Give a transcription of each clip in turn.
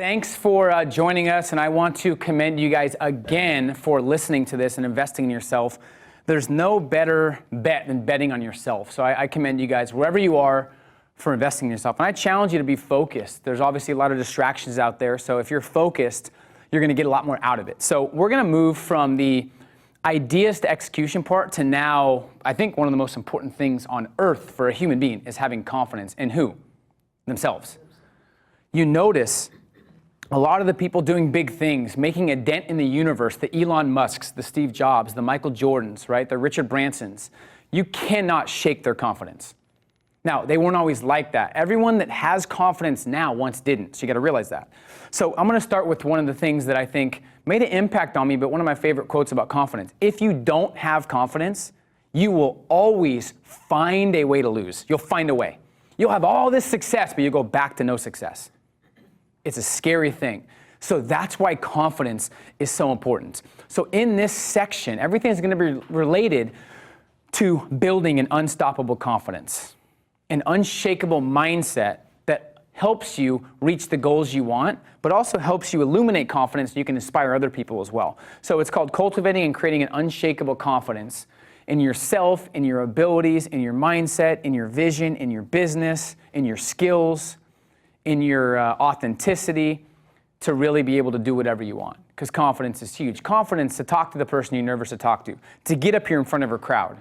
Thanks for joining us, and I want to commend you guys again for listening to this and investing in yourself. There's no better bet than betting on yourself. So I commend you guys, wherever you are, for investing in yourself. And I challenge you to be focused. There's obviously a lot of distractions out there, so if you're focused, you're going to get a lot more out of it. So we're going to move from the ideas to execution part to now, I think one of the most important things on earth for a human being is having confidence in who? Themselves. You notice a lot of the people doing big things, making a dent in the universe, the Elon Musks, the Steve Jobs, the Michael Jordans, right? The Richard Bransons, you cannot shake their confidence. Now, they weren't always like that. Everyone that has confidence now once didn't, so you got to realize that. So I'm going to start with one of the things that I think made an impact on me, but one of my favorite quotes about confidence. If you don't have confidence, you will always find a way to lose. You'll find a way. You'll have all this success, but you go back to no success. It's a scary thing. So that's why confidence is so important. So in this section, everything is going to be related to building an unstoppable confidence, an unshakable mindset that helps you reach the goals you want, but also helps you illuminate confidence so you can inspire other people as well. So it's called cultivating and creating an unshakable confidence in yourself, in your abilities, in your mindset, in your vision, in your business, in your skills, in your authenticity, to really be able to do whatever you want. Because confidence is huge. Confidence to talk to the person you're nervous to talk to get up here in front of a crowd,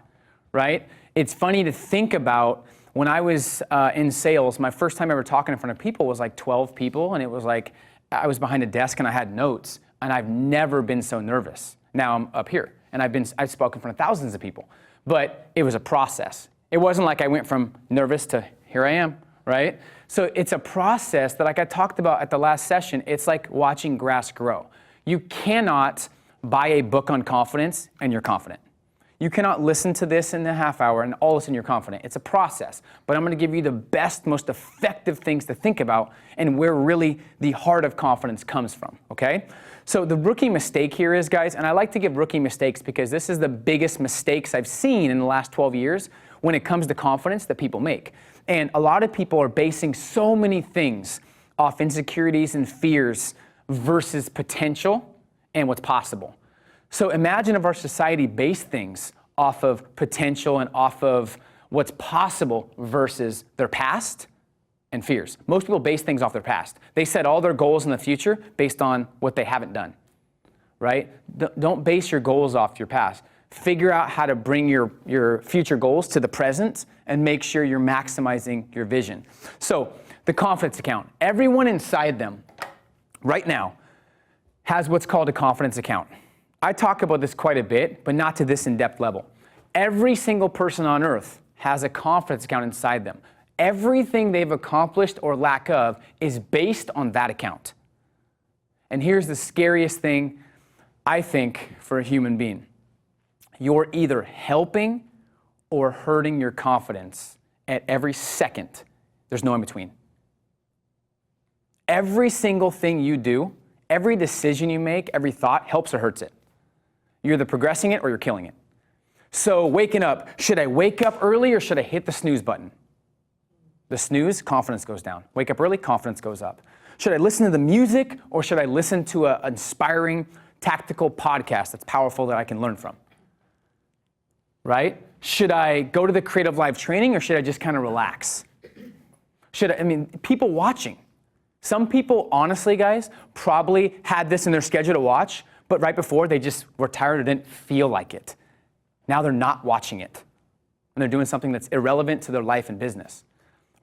right? It's funny to think about when I was in sales, my first time ever talking in front of people was like 12 people, and it was like I was behind a desk and I had notes, and I've never been so nervous. Now I'm up here, and I've spoken in front of thousands of people, but it was a process. It wasn't like I went from nervous to here I am, right? So it's a process that, like I talked about at the last session, it's like watching grass grow. You cannot buy a book on confidence and you're confident. You cannot listen to this in a half hour and all of a sudden you're confident. It's a process, but I'm going to give you the best, most effective things to think about and where really the heart of confidence comes from, okay? So the rookie mistake here is, guys, and I like to give rookie mistakes because this is the biggest mistakes I've seen in the last 12 years when it comes to confidence that people make. And a lot of people are basing so many things off insecurities and fears versus potential and what's possible. So imagine if our society based things off of potential and off of what's possible versus their past and fears. Most people base things off their past. They set all their goals in the future based on what they haven't done, right? Don't base your goals off your past. Figure out how to bring your future goals to the present and make sure you're maximizing your vision. So the confidence account, everyone inside them right now has what's called a confidence account. I talk about this quite a bit, but not to this in-depth level. Every single person on earth has a confidence account inside them. Everything they've accomplished or lack of is based on that account. And here's the scariest thing, I think, for a human being. You're either helping or hurting your confidence at every second. There's no in between. Every single thing you do, every decision you make, every thought helps or hurts it. You're either progressing it or you're killing it. So waking up, should I wake up early or should I hit the snooze button? The snooze, confidence goes down. Wake up early, confidence goes up. Should I listen to the music or should I listen to an inspiring, tactical podcast that's powerful that I can learn from? Right? Should I go to the Creative Live training or should I just kind of relax? People watching. Some people, honestly, guys, probably had this in their schedule to watch, but right before they just were tired or didn't feel like it. Now they're not watching it. And they're doing something that's irrelevant to their life and business,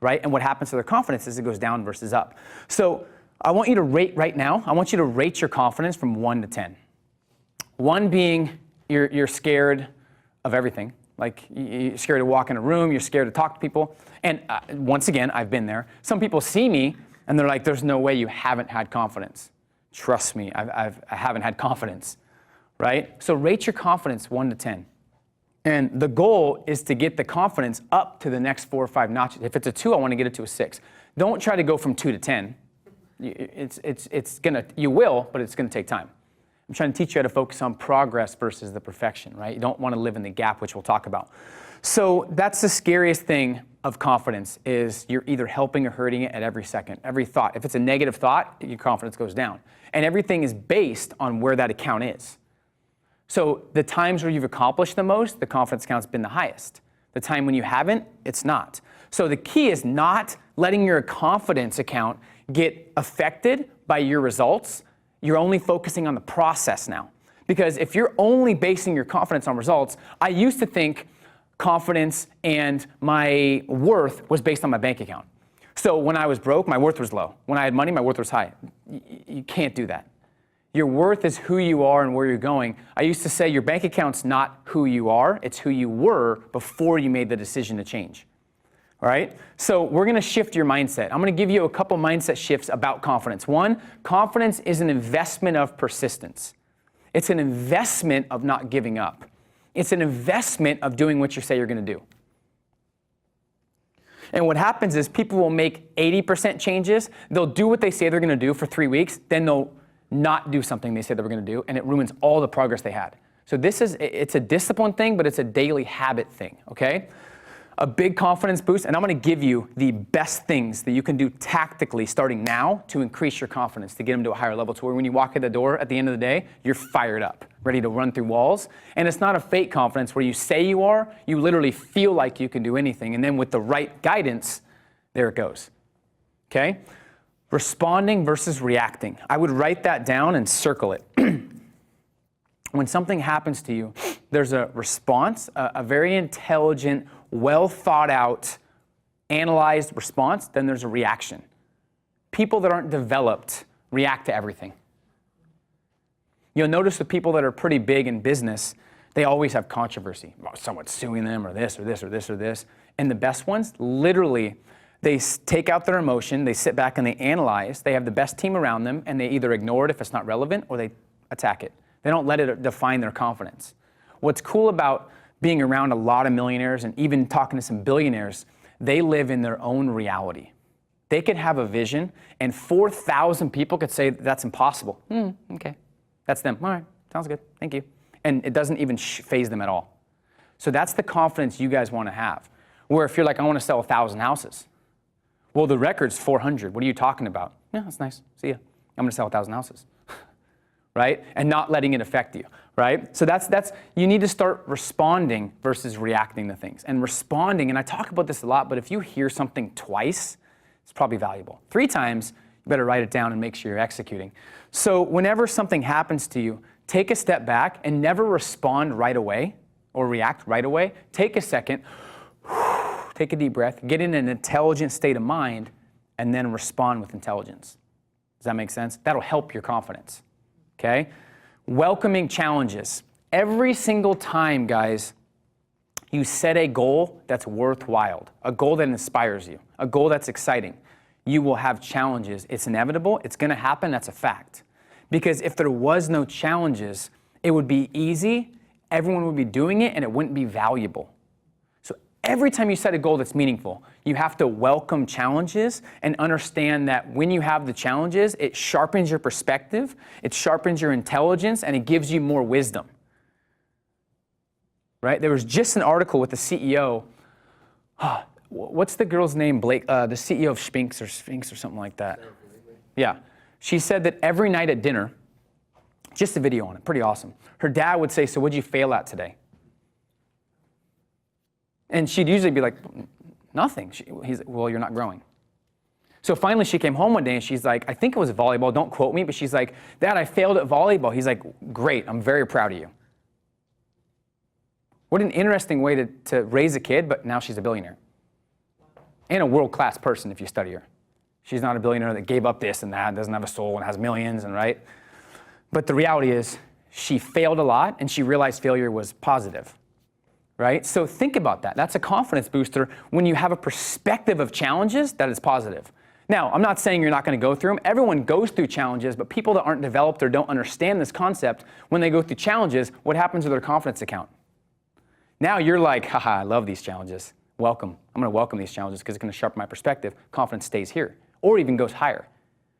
right? And what happens to their confidence is it goes down versus up. So I want you to rate right now, I want you to rate your confidence from 1 to 10. 1 being you're scared of everything. Like you're scared to walk in a room, you're scared to talk to people. And once again, I've been there. Some people see me and they're like, there's no way you haven't had confidence. Trust me, I haven't had confidence, right? So rate your confidence 1 to 10. And the goal is to get the confidence up to the next 4 or 5 notches. If it's a 2, I want to get it to a 6. Don't try to go from 2 to 10. You will, but it's gonna take time. I'm trying to teach you how to focus on progress versus the perfection, right? You don't want to live in the gap, which we'll talk about. So that's the scariest thing of confidence is you're either helping or hurting it at every second, every thought. If it's a negative thought, your confidence goes down. And everything is based on where that account is. So the times where you've accomplished the most, the confidence count's been the highest. The time when you haven't, it's not. So the key is not letting your confidence account get affected by your results. You're only focusing on the process now. Because if you're only basing your confidence on results, I used to think confidence and my worth was based on my bank account. So when I was broke, my worth was low. When I had money, my worth was high. You can't do that. Your worth is who you are and where you're going. I used to say your bank account's not who you are, it's who you were before you made the decision to change. All right? So we're gonna shift your mindset. I'm gonna give you a couple mindset shifts about confidence. One, confidence is an investment of persistence. It's an investment of not giving up. It's an investment of doing what you say you're gonna do. And what happens is people will make 80% changes, they'll do what they say they're gonna do for 3 weeks, then they'll not do something they said they were gonna do, and it ruins all the progress they had. So it's a discipline thing, but it's a daily habit thing, okay? A big confidence boost, and I'm gonna give you the best things that you can do tactically starting now to increase your confidence, to get them to a higher level, to where when you walk in the door at the end of the day, you're fired up, ready to run through walls. And it's not a fake confidence where you say you are, you literally feel like you can do anything, and then with the right guidance, there it goes, okay? Responding versus reacting. I would write that down and circle it. When something happens to you, there's a response, a very intelligent, well thought out, analyzed response, then there's a reaction. People that aren't developed react to everything. You'll notice the people that are pretty big in business, they always have controversy. Someone's suing them or this or this or this or this. And the best ones, literally, they take out their emotion, they sit back and they analyze, they have the best team around them, and they either ignore it if it's not relevant or they attack it. They don't let it define their confidence. What's cool about being around a lot of millionaires and even talking to some billionaires, they live in their own reality. They could have a vision and 4,000 people could say that's impossible. Okay, that's them. All right, sounds good, thank you. And it doesn't even faze them at all. So that's the confidence you guys wanna have. Where if you're like, I wanna sell 1,000 houses. Well, the record's 400. What are you talking about? Yeah, that's nice. See ya. I'm going to sell 1,000 houses. Right? And not letting it affect you. Right? So that's you need to start responding versus reacting to things. And responding, and I talk about this a lot, but if you hear something twice, it's probably valuable. 3 times, you better write it down and make sure you're executing. So whenever something happens to you, take a step back and never respond right away or react right away. Take a second. Take a deep breath, get in an intelligent state of mind, and then respond with intelligence. Does that make sense? That'll help your confidence, okay? Welcoming challenges. Every single time, guys, you set a goal that's worthwhile, a goal that inspires you, a goal that's exciting, you will have challenges. It's inevitable, it's gonna happen, that's a fact. Because if there was no challenges, it would be easy, everyone would be doing it, and it wouldn't be valuable. Every time you set a goal that's meaningful, you have to welcome challenges and understand that when you have the challenges, it sharpens your perspective, it sharpens your intelligence, and it gives you more wisdom. Right? There was just an article with the CEO. What's the girl's name? Blake, the CEO of Sphinx or something like that. Yeah. She said that every night at dinner, just a video on it, pretty awesome. Her dad would say, so what'd you fail at today? And she'd usually be like, nothing. He's like, well, you're not growing. So finally she came home one day and she's like, I think it was volleyball, don't quote me, but she's like, Dad, I failed at volleyball. He's like, great, I'm very proud of you. What an interesting way to raise a kid, but now she's a billionaire. And a world-class person if you study her. She's not a billionaire that gave up this and that, doesn't have a soul and has millions, and right? But the reality is she failed a lot and she realized failure was positive. Right? So think about that. That's a confidence booster when you have a perspective of challenges that is positive. Now, I'm not saying you're not going to go through them. Everyone goes through challenges, but people that aren't developed or don't understand this concept, when they go through challenges, what happens to their confidence account? Now you're like, haha, I love these challenges. Welcome. I'm going to welcome these challenges because it's going to sharpen my perspective. Confidence stays here or even goes higher.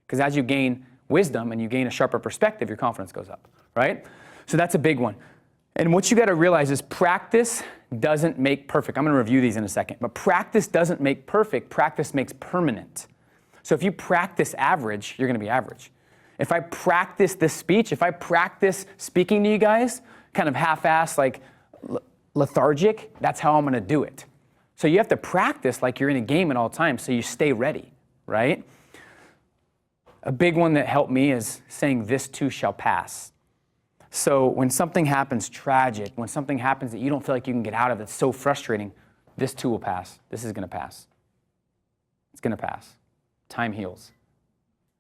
Because as you gain wisdom and you gain a sharper perspective, your confidence goes up, right? So that's a big one. And what you got to realize is practice doesn't make perfect. I'm going to review these in a second. But practice doesn't make perfect. Practice makes permanent. So if you practice average, you're going to be average. If I practice this speech, if I practice speaking to you guys, kind of half-assed, like lethargic, that's how I'm going to do it. So you have to practice like you're in a game at all times so you stay ready, right? A big one that helped me is saying, this too shall pass. So when something happens tragic, when something happens that you don't feel like you can get out of, it's so frustrating, this too will pass. This is going to pass. It's going to pass. Time heals.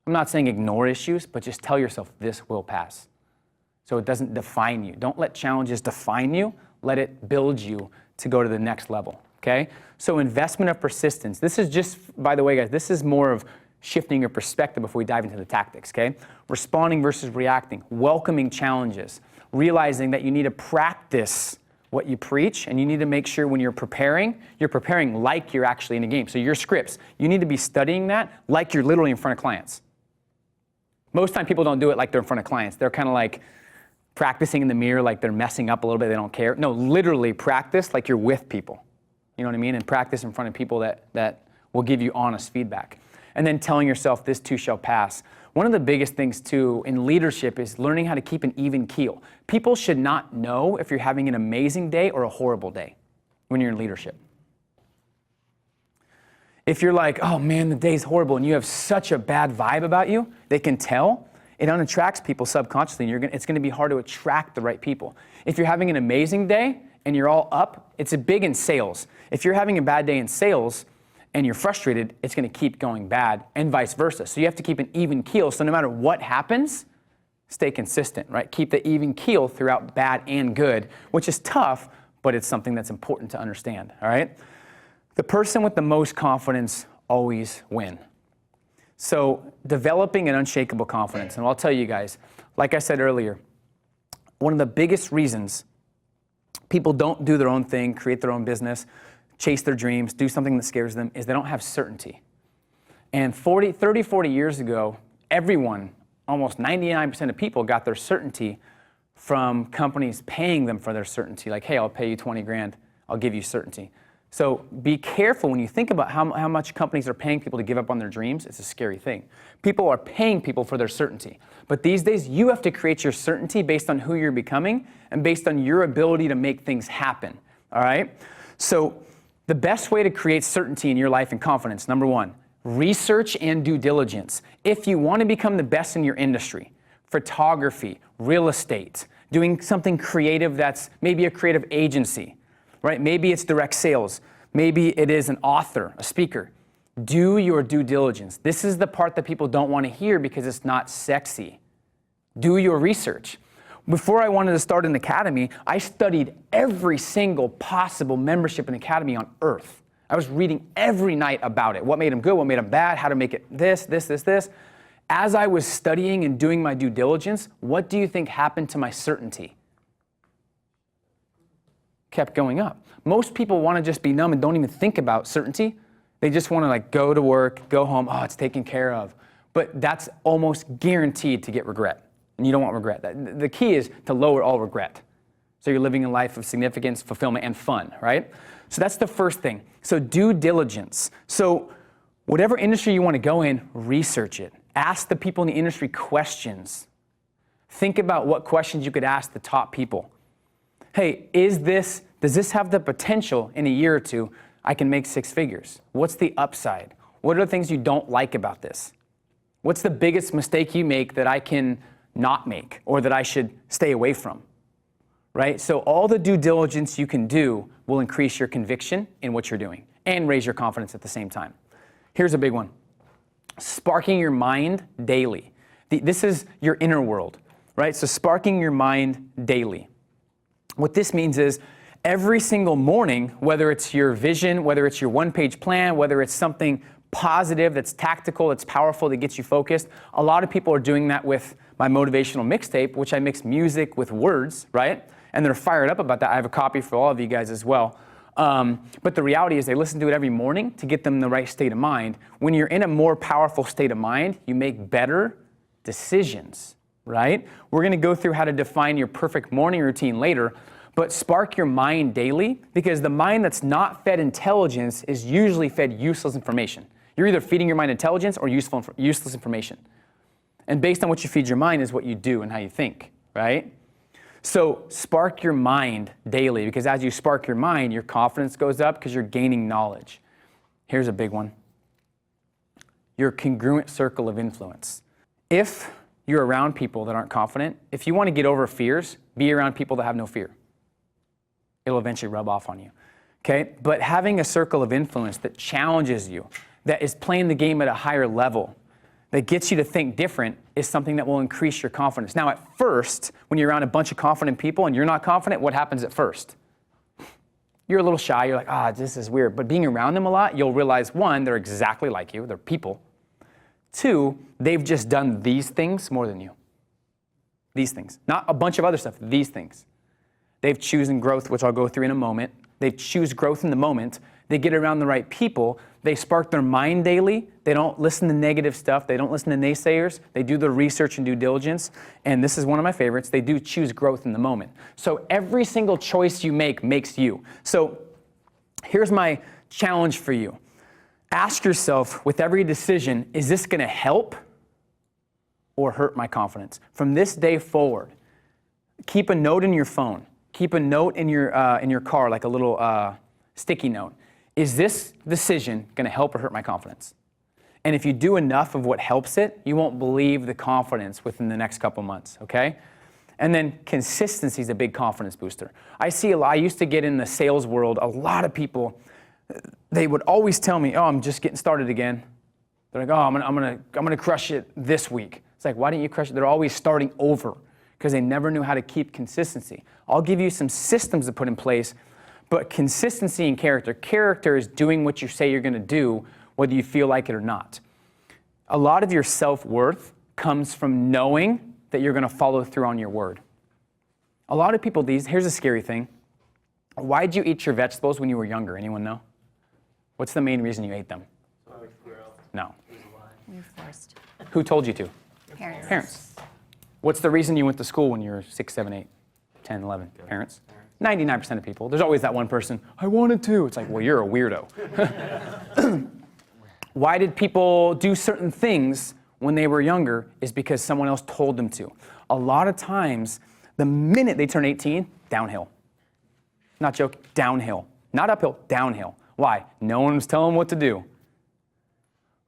I'm not saying ignore issues, but just tell yourself this will pass. So it doesn't define you. Don't let challenges define you. Let it build you to go to the next level, okay? So investment of persistence. This is just, by the way, guys, this is more of shifting your perspective before we dive into the tactics, okay? Responding versus reacting, welcoming challenges, realizing that you need to practice what you preach, and you need to make sure when you're preparing like you're actually in a game. So your scripts, you need to be studying that like you're literally in front of clients. Most time people don't do it like they're in front of clients. They're kind of like practicing in the mirror like they're messing up a little bit, they don't care. No, literally practice like you're with people. You know what I mean? And practice in front of people that will give you honest feedback. And then telling yourself, this too shall pass. One of the biggest things too in leadership is learning how to keep an even keel. People should not know if you're having an amazing day or a horrible day when you're in leadership. If you're like, oh man, the day's horrible, and you have such a bad vibe about you, they can tell. It unattracts people subconsciously, and it's going to be hard to attract the right people. If you're having an amazing day and you're all up, it's a big in sales. If you're having a bad day in sales and you're frustrated, it's going to keep going bad, and vice versa. So you have to keep an even keel. So no matter what happens, stay consistent, right? Keep the even keel throughout bad and good, which is tough, but it's something that's important to understand, all right? The person with the most confidence always wins. So developing an unshakable confidence, and I'll tell you guys, like I said earlier, one of the biggest reasons people don't do their own thing, create their own business, chase their dreams, do something that scares them, is they don't have certainty. And 30, 40 years ago, everyone, almost 99% of people got their certainty from companies paying them for their certainty. Like, hey, I'll pay you 20 grand, I'll give you certainty. So be careful when you think about how much companies are paying people to give up on their dreams. It's a scary thing. People are paying people for their certainty. But these days, you have to create your certainty based on who you're becoming and based on your ability to make things happen, all right? So the best way to create certainty in your life and confidence, number one, research and due diligence. If you want to become the best in your industry, photography, real estate, doing something creative that's maybe a creative agency, right? Maybe it's direct sales. Maybe it is an author, a speaker. Do your due diligence. This is the part that people don't want to hear because it's not sexy. Do your research. Before I wanted to start an academy, I studied every single possible membership and academy on earth. I was reading every night about it. What made them good, what made them bad, how to make it this. As I was studying and doing my due diligence, what do you think happened to my certainty? Kept going up. Most people want to just be numb and don't even think about certainty. They just want to like go to work, go home, oh, it's taken care of. But that's almost guaranteed to get regret. And you don't want regret. The key is to lower all regret. So you're living a life of significance, fulfillment, and fun, right? So that's the first thing. So due diligence. So whatever industry you want to go in, research it. Ask the people in the industry questions. Think about what questions you could ask the top people. Hey, does this have the potential in a year or two I can make 6 figures? What's the upside? What are the things you don't like about this? What's the biggest mistake you make that I can not make or that I should stay away from? Right? So all the due diligence you can do will increase your conviction in what you're doing and raise your confidence at the same time. Here's a big one. Sparking your mind daily. This is your inner world, right? So sparking your mind daily. What this means is every single morning, whether it's your vision, whether it's your one-page plan, whether it's something positive, that's tactical, that's powerful, that gets you focused. A lot of people are doing that with my motivational mixtape, which I mix music with words, right? And they're fired up about that. I have a copy for all of you guys as well. But the reality is they listen to it every morning to get them in the right state of mind. When you're in a more powerful state of mind, you make better decisions, right? We're gonna go through how to define your perfect morning routine later, but spark your mind daily, because the mind that's not fed intelligence is usually fed useless information. You're either feeding your mind intelligence or useless information. And based on what you feed your mind is what you do and how you think, right? So spark your mind daily, because as you spark your mind, your confidence goes up because you're gaining knowledge. Here's a big one. Your congruent circle of influence. If you're around people that aren't confident, if you want to get over fears, be around people that have no fear. It'll eventually rub off on you, okay? But having a circle of influence that challenges you, that is playing the game at a higher level, that gets you to think different, is something that will increase your confidence. Now, at first, when you're around a bunch of confident people and you're not confident, what happens at first? You're a little shy, you're like, this is weird. But being around them a lot, you'll realize, one, they're exactly like you, they're people. Two, they've just done these things more than you. These things, not a bunch of other stuff, these things. They've chosen growth, which I'll go through in a moment. They choose growth in the moment. They get around the right people. They spark their mind daily. They don't listen to negative stuff. They don't listen to naysayers. They do the research and due diligence. And this is one of my favorites. They do choose growth in the moment. So every single choice you make makes you. So here's my challenge for you. Ask yourself with every decision, is this going to help or hurt my confidence? From this day forward, keep a note in your phone. Keep a note in your car, like a little sticky note. Is this decision going to help or hurt my confidence? And if you do enough of what helps it, you won't believe the confidence within the next couple months, okay? And then consistency is a big confidence booster. I used to get in the sales world, a lot of people, they would always tell me, I'm just getting started again. They're like, I'm gonna crush it this week. It's like, why didn't you crush it? They're always starting over because they never knew how to keep consistency. I'll give you some systems to put in place, but consistency and character. Character is doing what you say you're gonna do, whether you feel like it or not. A lot of your self-worth comes from knowing that you're gonna follow through on your word. A lot of people, here's a scary thing. Why'd you eat your vegetables when you were younger? Anyone know? What's the main reason you ate them? No. You're forced. Who told you to? Parents. What's the reason you went to school when you were 6, 7, 8, 10, 11? Parents? 99% of people. There's always that one person, I wanted to. It's like, well, you're a weirdo. Why did people do certain things when they were younger? Is because someone else told them to. A lot of times, the minute they turn 18, downhill. Not joking, downhill. Not uphill, downhill. Why? No one was telling them what to do.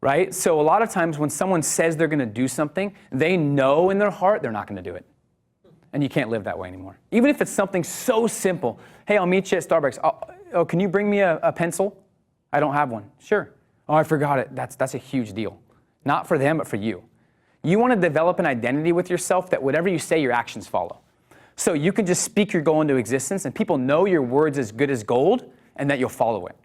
Right? So a lot of times when someone says they're gonna do something, they know in their heart they're not gonna do it. And you can't live that way anymore. Even if it's something so simple. Hey, I'll meet you at Starbucks. Can you bring me a pencil? I don't have one. Sure. Oh, I forgot it. That's a huge deal. Not for them, but for you. You wanna develop an identity with yourself that whatever you say, your actions follow. So you can just speak your goal into existence and people know your word's as good as gold and that you'll follow it.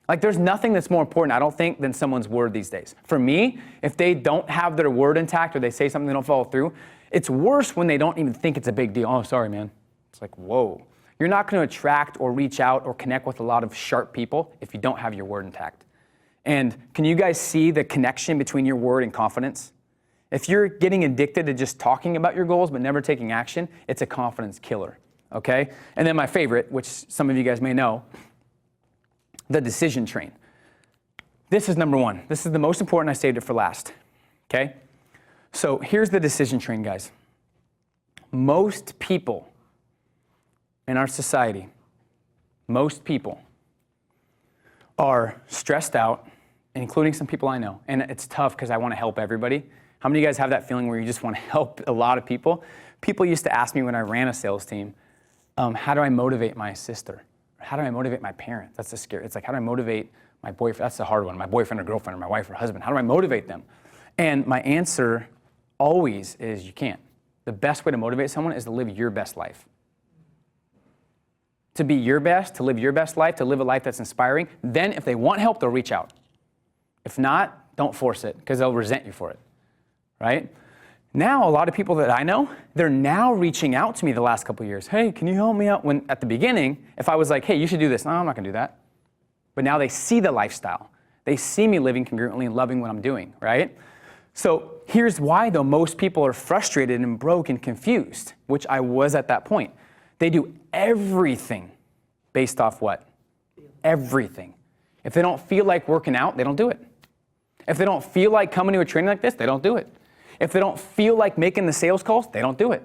Like there's nothing that's more important, I don't think, than someone's word these days. For me, if they don't have their word intact or they say something they don't follow through, it's worse when they don't even think it's a big deal. Oh, sorry, man. It's like, whoa. You're not going to attract or reach out or connect with a lot of sharp people if you don't have your word intact. And can you guys see the connection between your word and confidence? If you're getting addicted to just talking about your goals but never taking action, it's a confidence killer, okay? And then my favorite, which some of you guys may know, the decision train. This is number one. This is the most important. I saved it for last, okay? So here's the decision train, guys. Most people in our society, most people are stressed out, including some people I know. And it's tough because I want to help everybody. How many of you guys have that feeling where you just want to help a lot of people? People used to ask me when I ran a sales team, how do I motivate my sister? How do I motivate my parent? That's the scary. It's like, how do I motivate my boyfriend? That's the hard one. My boyfriend or girlfriend or my wife or husband. How do I motivate them? And my answer always is you can't. The best way to motivate someone is to live your best life. To be your best, to live your best life, to live a life that's inspiring. Then if they want help, they'll reach out. If not, don't force it because they'll resent you for it, right? Now, a lot of people that I know, they're now reaching out to me the last couple of years. Hey, can you help me out? When at the beginning, if I was like, hey, you should do this. No, I'm not gonna do that. But now they see the lifestyle. They see me living congruently and loving what I'm doing, right? So here's why, though, most people are frustrated and broke and confused, which I was at that point. They do everything based off what? Everything. If they don't feel like working out, they don't do it. If they don't feel like coming to a training like this, they don't do it. If they don't feel like making the sales calls, they don't do it.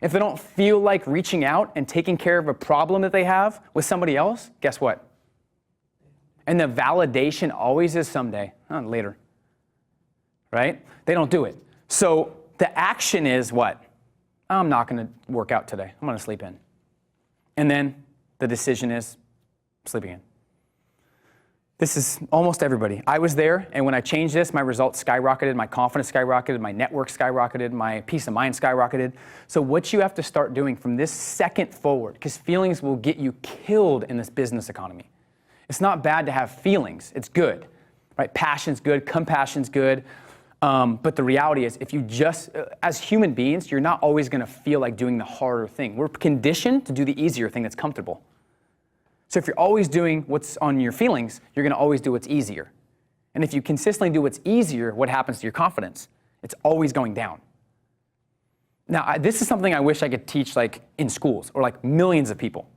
If they don't feel like reaching out and taking care of a problem that they have with somebody else, guess what? And the validation always is someday, later, right? They don't do it. So the action is what? I'm not going to work out today. I'm going to sleep in. And then the decision is sleeping in. This is almost everybody. I was there, and when I changed this, my results skyrocketed, my confidence skyrocketed, my network skyrocketed, my peace of mind skyrocketed. So what you have to start doing from this second forward, because feelings will get you killed in this business economy. It's not bad to have feelings. It's good, right? Passion's good, compassion's good. But the reality is, if you just, as human beings, you're not always going to feel like doing the harder thing. We're conditioned to do the easier thing that's comfortable. So if you're always doing what's on your feelings, you're going to always do what's easier. And if you consistently do what's easier, what happens to your confidence? It's always going down. Now, this is something I wish I could teach like in schools or like millions of people,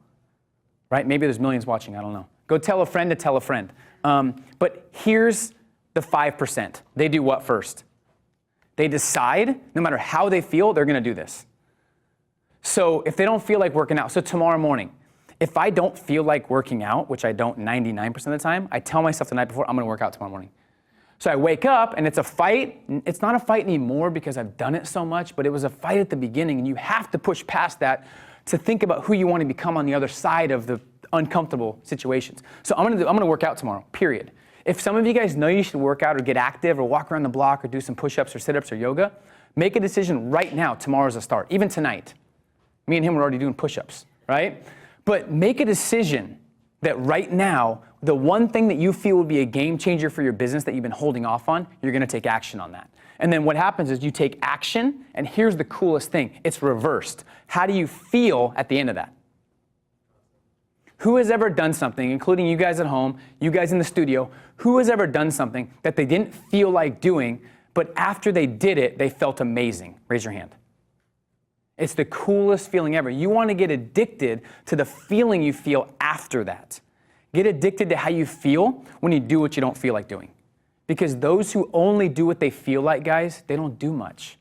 right? Maybe there's millions watching, I don't know. Go tell a friend to tell a friend. But here's the 5%. They do what first? They decide, no matter how they feel, they're going to do this. So if they don't feel like working out, so tomorrow morning, if I don't feel like working out, which I don't 99% of the time, I tell myself the night before, I'm going to work out tomorrow morning. So I wake up and it's a fight. It's not a fight anymore because I've done it so much, but it was a fight at the beginning, and you have to push past that to think about who you want to become on the other side of the uncomfortable situations. So I'm going to work out tomorrow, period. If some of you guys know you should work out or get active or walk around the block or do some push-ups or sit-ups or yoga, make a decision right now. Tomorrow's a start. Even tonight. Me and him were already doing push-ups, right? But make a decision that right now, the one thing that you feel would be a game changer for your business that you've been holding off on, you're going to take action on that. And then what happens is you take action, and here's the coolest thing. It's reversed. How do you feel at the end of that? Who has ever done something, including you guys at home, you guys in the studio, who has ever done something that they didn't feel like doing, but after they did it, they felt amazing? Raise your hand. It's the coolest feeling ever. You want to get addicted to the feeling you feel after that. Get addicted to how you feel when you do what you don't feel like doing. Because those who only do what they feel like, guys, they don't do much.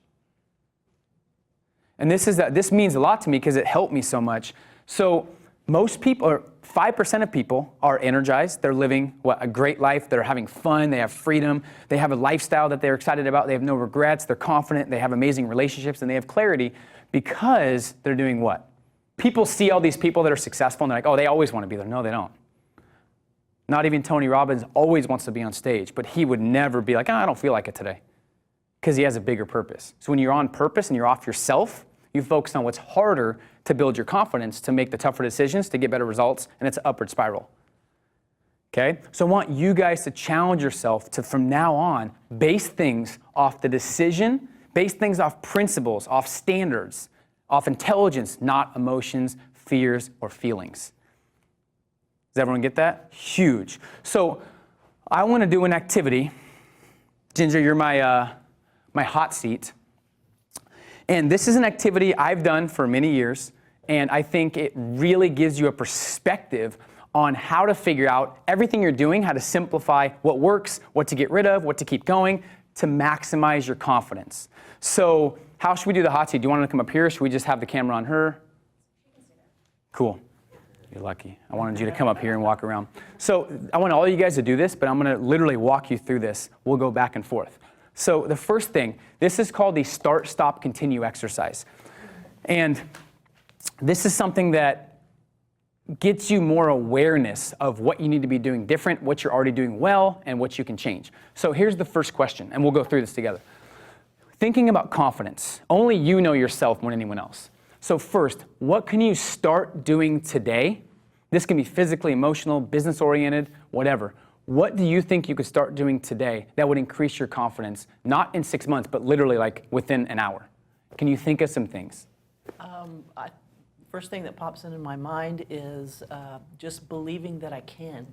And this means a lot to me because it helped me so much. So most people, or 5% of people, are energized. They're living a great life. They're having fun. They have freedom. They have a lifestyle that they're excited about. They have no regrets. They're confident. They have amazing relationships, and they have clarity because they're doing what? People see all these people that are successful, and they're like, oh, they always want to be there. No, they don't. Not even Tony Robbins always wants to be on stage, but he would never be like, oh, I don't feel like it today, because he has a bigger purpose. So when you're on purpose and you're off yourself, you focus on what's harder to build your confidence, to make the tougher decisions, to get better results, and it's an upward spiral. Okay? So I want you guys to challenge yourself to, from now on, base things off the decision, base things off principles, off standards, off intelligence, not emotions, fears, or feelings. Does everyone get that? Huge. So I want to do an activity. Ginger, you're my hot seat. And this is an activity I've done for many years, and I think it really gives you a perspective on how to figure out everything you're doing, how to simplify what works, what to get rid of, what to keep going, to maximize your confidence. So how should we do the hot seat? Do you want her to come up here? Should we just have the camera on her? Cool. You're lucky. I wanted you to come up here and walk around. So I want all you guys to do this, but I'm going to literally walk you through this. We'll go back and forth. So the first thing, this is called the start, stop, continue exercise. And this is something that gets you more awareness of what you need to be doing different, what you're already doing well, and what you can change. So here's the first question, and we'll go through this together. Thinking about confidence, only you know yourself more than anyone else. So first, what can you start doing today? This can be physically, emotional, business-oriented, whatever. What do you think you could start doing today that would increase your confidence, not in 6 months, but literally like within an hour? Can you think of some things? First thing that pops into my mind is just believing that I can.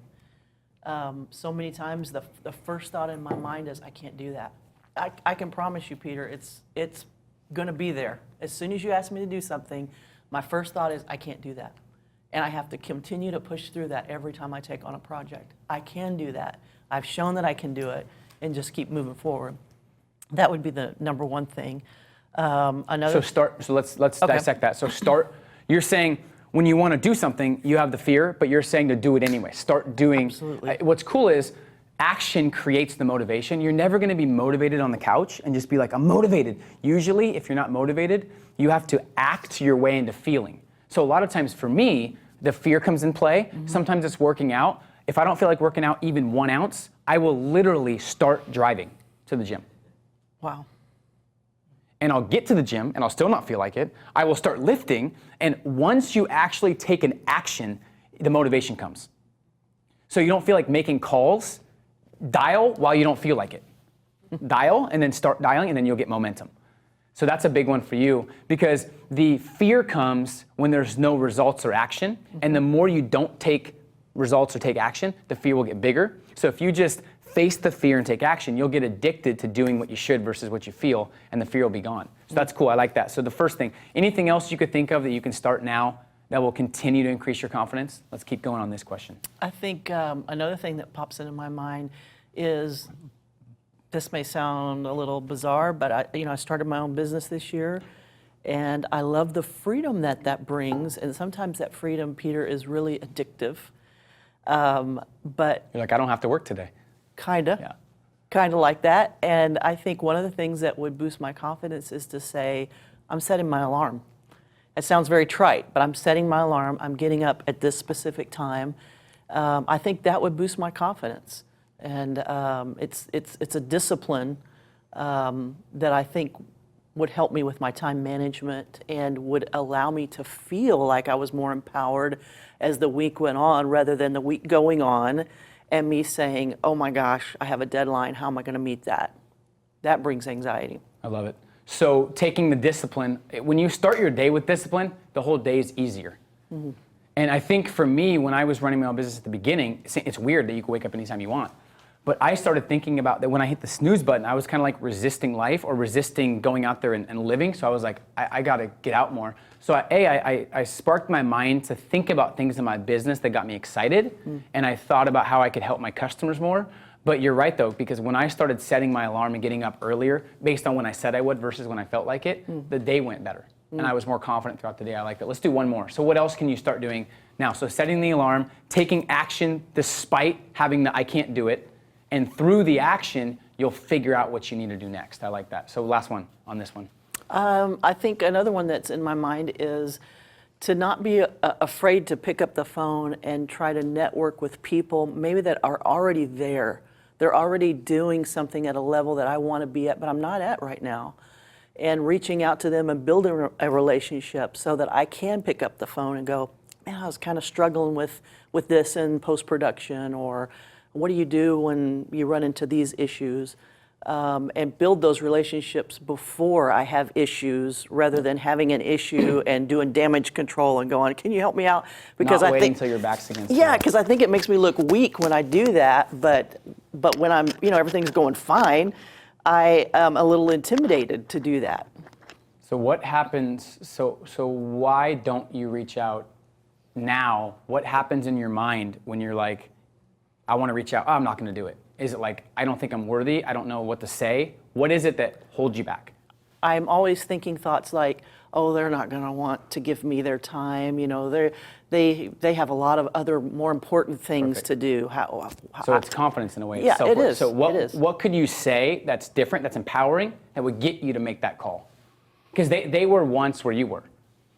So many times the first thought in my mind is, I can't do that. I can promise you, Peter, it's going to be there. As soon as you ask me to do something, my first thought is, I can't do that. And I have to continue to push through that every time I take on a project. I can do that. I've shown that I can do it, and just keep moving forward. That would be the number one thing. Another. So let's dissect that. So you're saying when you want to do something, you have the fear, but you're saying to do it anyway. Start doing. Absolutely. What's cool is action creates the motivation. You're never going to be motivated on the couch and just be like, I'm motivated. Usually, if you're not motivated, you have to act your way into feeling. So a lot of times for me, the fear comes in play. Sometimes it's working out. If I don't feel like working out even 1 ounce, I will literally start driving to the gym. Wow. And I'll get to the gym and I'll still not feel like it. I will start lifting, and once you actually take an action, the motivation comes. So you don't feel like making calls. Dial while you don't feel like it. Dial and then start dialing, and then you'll get momentum. So that's a big one for you, because the fear comes when there's no results or action, and the more you don't take results or take action, the fear will get bigger. So if you just face the fear and take action, you'll get addicted to doing what you should versus what you feel, and the fear will be gone. So that's cool. I like that. So the first thing, anything else you could think of that you can start now that will continue to increase your confidence? Let's keep going on this question. I think another thing that pops into my mind is, this may sound a little bizarre, but I started my own business this year, and I love the freedom that brings. And sometimes that freedom, Peter, is really addictive. But You're like, I don't have to work today. Kind of like that. And I think one of the things that would boost my confidence is to say, I'm setting my alarm. It sounds very trite, but I'm setting my alarm. I'm getting up at this specific time. I think that would boost my confidence. And it's a discipline that I think would help me with my time management and would allow me to feel like I was more empowered as the week went on, rather than the week going on and me saying, oh my gosh, I have a deadline, how am I going to meet that? That brings anxiety. I love it. So taking the discipline, when you start your day with discipline, the whole day is easier. And I think for me, when I was running my own business at the beginning, it's weird that you can wake up anytime you want. But I started thinking about that when I hit the snooze button, I was kind of like resisting life or resisting going out there and living. So I was like, I got to get out more. So I sparked my mind to think about things in my business that got me excited. And I thought about how I could help my customers more. But you're right, though, because when I started setting my alarm and getting up earlier, based on when I said I would versus when I felt like it, the day went better. And I was more confident throughout the day. I like that. Let's do one more. So what else can you start doing now? So setting the alarm, taking action despite having the I can't do it. And through the action, you'll figure out what you need to do next. I like that. So last one on this one. I think another one that's in my mind is to not be afraid to pick up the phone and try to network with people maybe that are already there. They're already doing something at a level that I want to be at, but I'm not at right now. And reaching out to them and building a relationship so that I can pick up the phone and go, man, I was kind of struggling with this in post-production, or what do you do when you run into these issues? And build those relationships before I have issues, rather than having an issue and doing damage control and going, can you help me out? Because Not I waiting think, until your back's against the yeah, wall. because I think it makes me look weak when I do that. But when I'm, everything's going fine, I am a little intimidated to do that. So what happens, so why don't you reach out now? What happens in your mind when you're like, I want to reach out, I'm not going to do it? Is it like, I don't think I'm worthy, I don't know what to say? What is it that holds you back? I'm always thinking thoughts like, oh, they're not going to want to give me their time. They have a lot of other more important things to do. So it's confidence in a way. Yeah, It's self-worth. it is. So It is. what could you say that's different, that's empowering, that would get you to make that call? Because they were once where you were.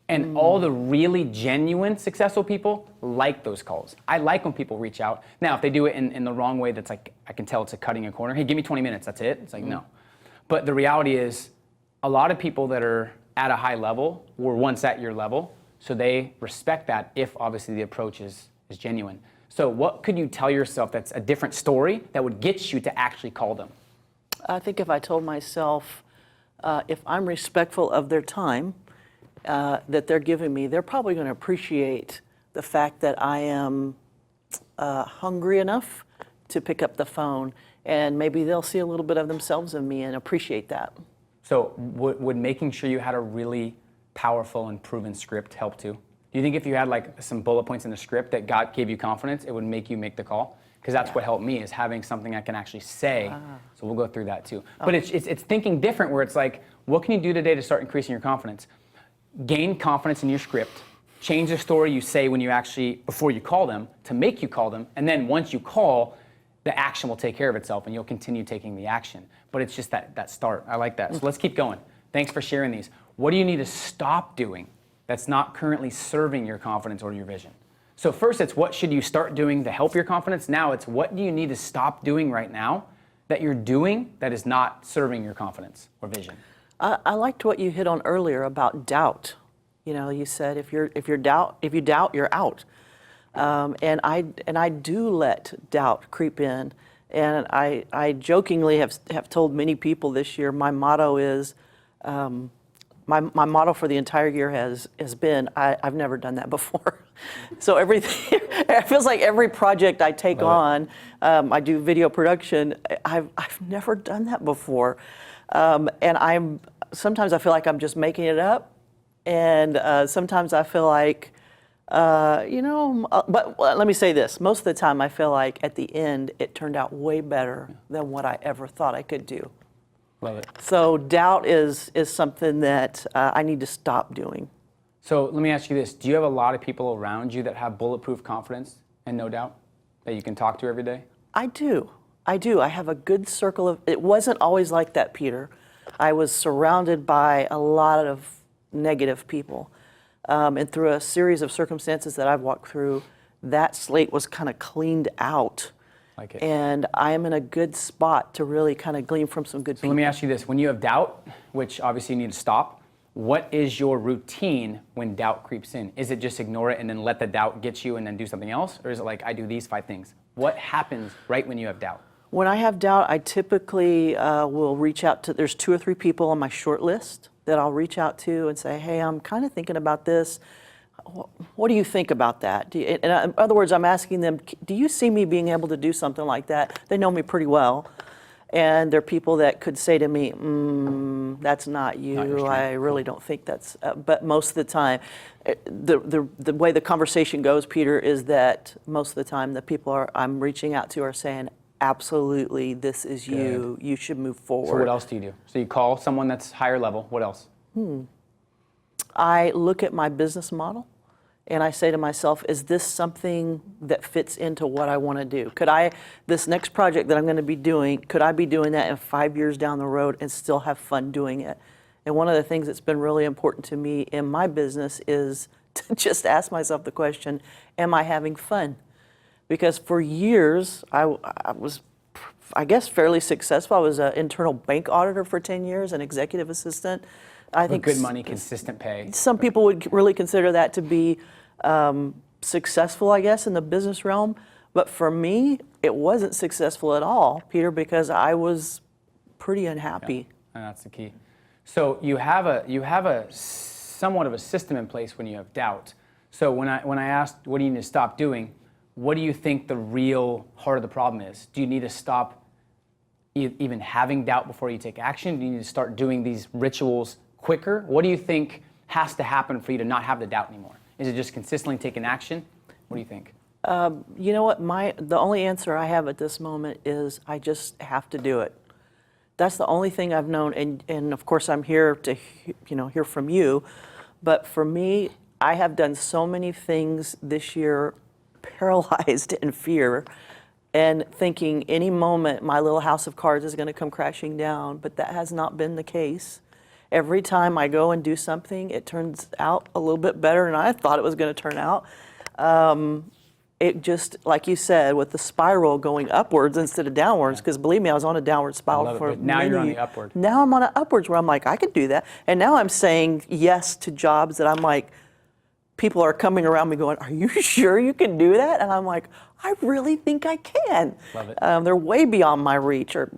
And all the really genuine successful people like those calls. I like when people reach out. Now, if they do it in the wrong way, that's like, I can tell it's a cutting a corner. Hey, give me 20 minutes, that's it? It's like, no. But the reality is, a lot of people that are at a high level were once at your level, so they respect that if obviously the approach is genuine. So what could you tell yourself that's a different story that would get you to actually call them? I think if I told myself, if I'm respectful of their time that they're giving me, they're probably going to appreciate the fact that I am hungry enough to pick up the phone and maybe they'll see a little bit of themselves in me and appreciate that. So would making sure you had a really powerful and proven script help too? Do you think if you had like some bullet points in the script that God gave you confidence, it would make you make the call? Because that's what helped me, is having something I can actually say. So we'll go through that too. But it's thinking different, where it's like, what can you do today to start increasing your confidence? Gain confidence in your script. Change the story you say when you actually, before you call them, to make you call them. And then once you call, the action will take care of itself and you'll continue taking the action. But it's just that start. I like that. So let's keep going. Thanks for sharing these. What do you need to stop doing that's not currently serving your confidence or your vision? So first, it's what should you start doing to help your confidence? Now it's what do you need to stop doing right now that you're doing that is not serving your confidence or vision? I liked what you hit on earlier about doubt. You know, you said if you doubt, you're out. And I do let doubt creep in. And I jokingly have told many people this year, my motto is, my motto for the entire year has been, I've never done that before. So everything, it feels like every project I take on, I do video production, I've never done that before. And sometimes I feel like I'm just making it up. And sometimes I feel like, but let me say this. Most of the time I feel like at the end, it turned out way better than what I ever thought I could do. Love it. So doubt is something that I need to stop doing. So let me ask you this. Do you have a lot of people around you that have bulletproof confidence and no doubt that you can talk to every day? I do. I have a good circle of, it wasn't always like that, Peter. I was surrounded by a lot of negative people. And through a series of circumstances that I've walked through, that slate was kind of cleaned out. Like it. And I am in a good spot to really kind of glean from some good people. Let me ask you this. When you have doubt, which obviously you need to stop, what is your routine when doubt creeps in? Is it just ignore it and then let the doubt get you and then do something else? Or is it like, I do these 5 things? What happens right when you have doubt? When I have doubt, I typically will reach out to, there's 2 or 3 people on my short list that I'll reach out to and say, hey, I'm kind of thinking about this. What do you think about that? In other words, I'm asking them, do you see me being able to do something like that? They know me pretty well. And they're people that could say to me, that's not you. Not your strength. I really don't think that's, but most of the time, the way the conversation goes, Peter, is that most of the time the people I'm reaching out to are saying, absolutely, this is you. You should move forward. So what else do you do? So you call someone that's higher level. What else? I look at my business model and I say to myself, is this something that fits into what I want to do? This next project that I'm going to be doing, could I be doing that in 5 years down the road and still have fun doing it? And one of the things that's been really important to me in my business is to just ask myself the question, am I having fun? Because for years, I was, I guess, fairly successful. I was an internal bank auditor for 10 years, an executive assistant. I think good money, consistent pay. Some people would really consider that to be successful, I guess, in the business realm. But for me, it wasn't successful at all, Peter, because I was pretty unhappy. Yeah, and that's the key. So you have a somewhat of a system in place when you have doubt. So when I asked, what do you need to stop doing? What do you think the real heart of the problem is? Do you need to stop even having doubt before you take action? Do you need to start doing these rituals quicker? What do you think has to happen for you to not have the doubt anymore? Is it just consistently taking action? What do you think? You know what? The only answer I have at this moment is I just have to do it. That's the only thing I've known, and of course I'm here to hear from you. But for me, I have done so many things this year, paralyzed in fear, and thinking any moment my little house of cards is going to come crashing down. But that has not been the case. Every time I go and do something, it turns out a little bit better than I thought it was going to turn out. It just, like you said, with the spiral going upwards instead of downwards, because believe me, I was on a downward spiral for now you're on the upward. Now I'm on an upwards where I'm like, I could do that. And now I'm saying yes to jobs that I'm like, people are coming around me going, are you sure you can do that? And I'm like, I really think I can. Love it. They're way beyond my reach, or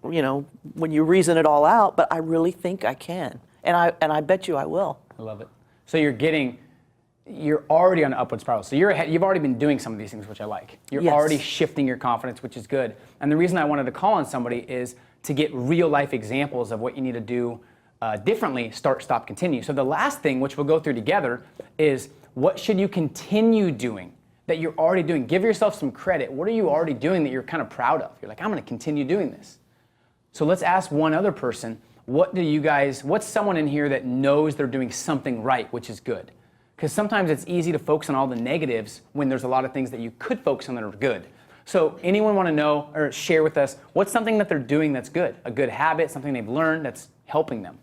when you reason it all out, but I really think I can. And I bet you I will. I love it. So you're getting you're already on an upward spiral. So you're ahead, you've already been doing some of these things, which I like. You're Yes. already shifting your confidence, which is good. And the reason I wanted to call on somebody is to get real life examples of what you need to do differently, start, stop, continue. So the last thing, which we'll go through together, is what should you continue doing that you're already doing? Give yourself some credit. What are you already doing that you're kind of proud of? You're like, I'm going to continue doing this. So let's ask one other person, what's someone in here that knows they're doing something right, which is good? Because sometimes it's easy to focus on all the negatives when there's a lot of things that you could focus on that are good. So anyone want to know or share with us what's something that they're doing that's good? A good habit, something they've learned that's helping them?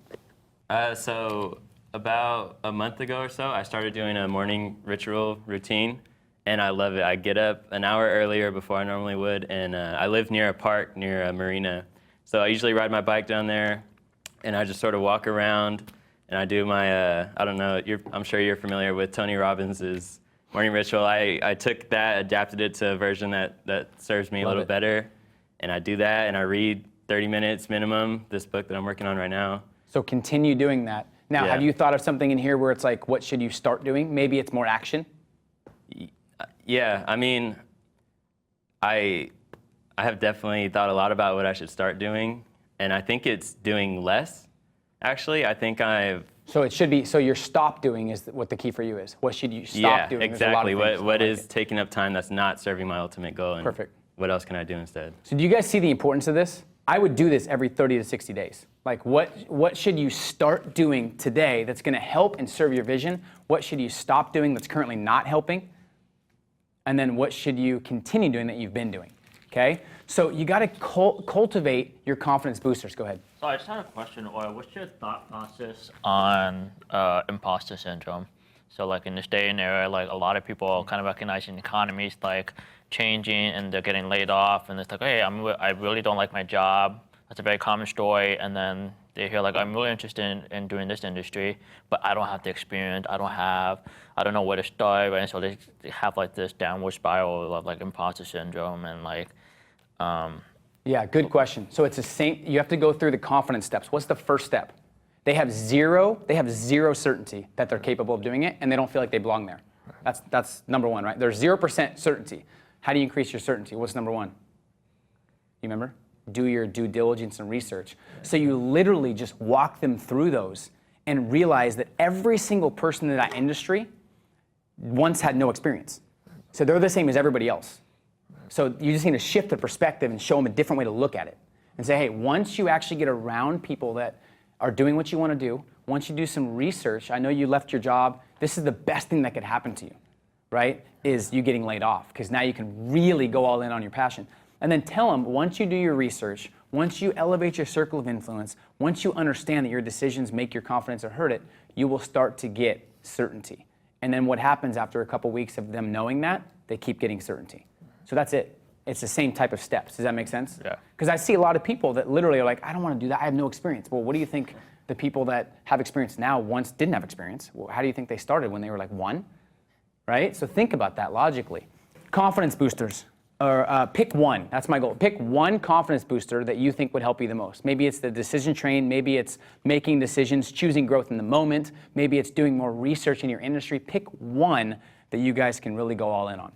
So about a month ago or so, I started doing a morning ritual routine, and I love it. I get up an hour earlier before I normally would, and I live near a park, near a marina. So I usually ride my bike down there, and I just sort of walk around, and I do my, I don't know, I'm sure you're familiar with Tony Robbins' morning ritual. I took that, adapted it to a version that serves me a little better, and I do that, and I read 30 minutes minimum, this book that I'm working on right now. So continue doing that. Now, have you thought of something in here where it's like, what should you start doing? Maybe it's more action? Yeah, I mean, I have definitely thought a lot about what I should start doing, and I think it's doing less, actually. I think So it should be, so your stop doing is what the key for you is. What should you stop doing? Yeah, exactly. What is it. taking up time that's not serving my ultimate goal, and Perfect. What else can I do instead? So do you guys see the importance of this? I would do this every 30 to 60 days. Like what should you start doing today that's gonna help and serve your vision? What should you stop doing that's currently not helping? And then what should you continue doing that you've been doing, okay? So you gotta cultivate your confidence boosters. Go ahead. So I just had a question, or what's your thought process on imposter syndrome? So like in this day and era, like a lot of people are kind of recognizing the economy's like changing and they're getting laid off, and it's like, hey, I really don't like my job. That's a very common story. And then they hear like, I'm really interested in doing this industry, but I don't have the experience. I don't know where to start. Right? And so they have like this downward spiral of like imposter syndrome and like. Yeah, good question. So it's the same, you have to go through the confidence steps. What's the first step? They have zero certainty that they're capable of doing it, and they don't feel like they belong there. That's number one, right? There's 0% certainty. How do you increase your certainty? What's number one? You remember? Do your due diligence and research. So you literally just walk them through those and realize that every single person in that industry once had no experience. So they're the same as everybody else. So you just need to shift the perspective and show them a different way to look at it. And say, hey, once you actually get around people that are doing what you want to do, once you do some research, I know you left your job, this is the best thing that could happen to you, right? Is you getting laid off, because now you can really go all in on your passion. And then tell them, once you do your research, once you elevate your circle of influence, once you understand that your decisions make your confidence or hurt it, you will start to get certainty. And then what happens after a couple weeks of them knowing that, they keep getting certainty. So that's it. It's the same type of steps. Does that make sense? Yeah. Because I see a lot of people that literally are like, I don't want to do that. I have no experience. Well, what do you think the people that have experience now once didn't have experience? Well, how do you think they started when they were like one? Right? So think about that logically. Confidence boosters. Or pick one. That's my goal. Pick one confidence booster that you think would help you the most. Maybe it's the decision train. Maybe it's making decisions, choosing growth in the moment. Maybe it's doing more research in your industry. Pick one that you guys can really go all in on.